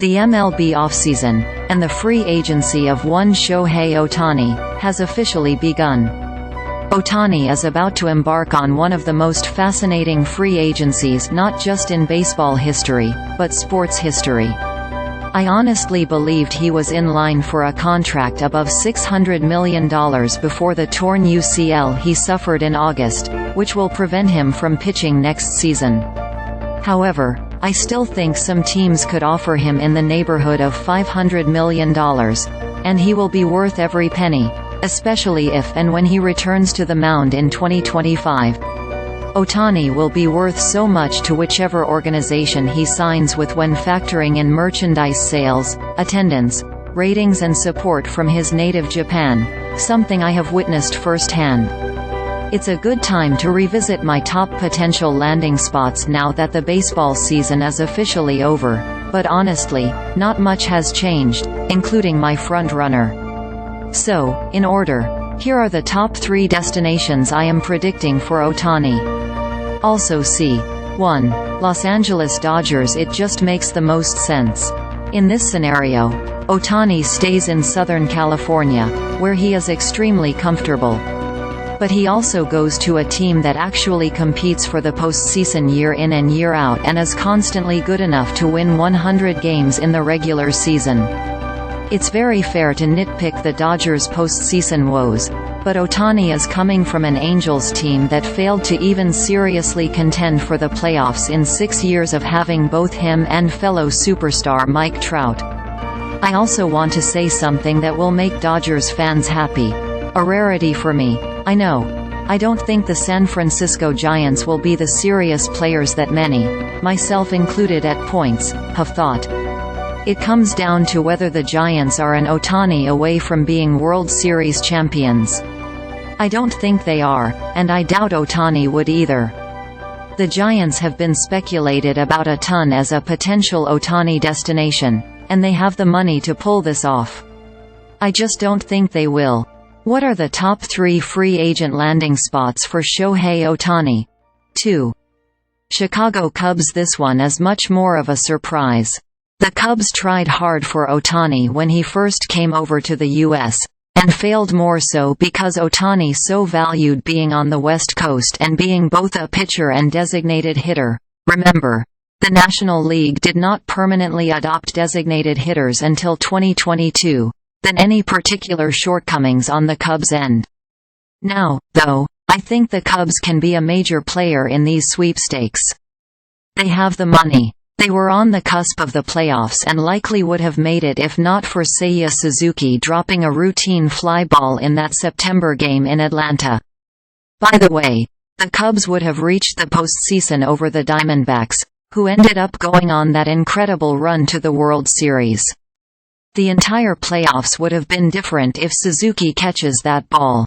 The MLB offseason, and the free agency of one Shohei Ohtani, has officially begun. Ohtani is about to embark on one of the most fascinating free agencies not just in baseball history, but sports history. I honestly believed he was in line for a contract above $600 million before the torn UCL he suffered in August, which will prevent him from pitching next season. However, I still think some teams could offer him in the neighborhood of $500 million, and he will be worth every penny, especially if and when he returns to the mound in 2025. Ohtani will be worth so much to whichever organization he signs with when factoring in merchandise sales, attendance, ratings and support from his native Japan, something I have witnessed firsthand. It's a good time to revisit my top potential landing spots now that the baseball season is officially over, but honestly, not much has changed, including my front runner. So, in order, here are the top 3 destinations I am predicting for Ohtani. Also see 1. Los Angeles Dodgers. It just makes the most sense. In this scenario, Ohtani stays in Southern California, where he is extremely comfortable. But he also goes to a team that actually competes for the postseason year in and year out and is constantly good enough to win 100 games in the regular season. It's very fair to nitpick the Dodgers' postseason woes, but Ohtani is coming from an Angels team that failed to even seriously contend for the playoffs in 6 years of having both him and fellow superstar Mike Trout. I also want to say something that will make Dodgers fans happy. A rarity for me, I know. I don't think the San Francisco Giants will be the serious players that many, myself included at points, have thought. It comes down to whether the Giants are an Ohtani away from being World Series champions. I don't think they are, and I doubt Ohtani would either. The Giants have been speculated about a ton as a potential Ohtani destination, and they have the money to pull this off. I just don't think they will. What are the top 3 free agent landing spots for Shohei Ohtani? 2. Chicago Cubs. This one is much more of a surprise. The Cubs tried hard for Ohtani when he first came over to the U.S., and failed more so because Ohtani so valued being on the West Coast and being both a pitcher and designated hitter. Remember, the National League did not permanently adopt designated hitters until 2022. Than any particular shortcomings on the Cubs' end. Now, though, I think the Cubs can be a major player in these sweepstakes. They have the money. They were on the cusp of the playoffs and likely would have made it if not for Seiya Suzuki dropping a routine fly ball in that September game in Atlanta. By the way, the Cubs would have reached the postseason over the Diamondbacks, who ended up going on that incredible run to the World Series. The entire playoffs would have been different if Suzuki catches that ball.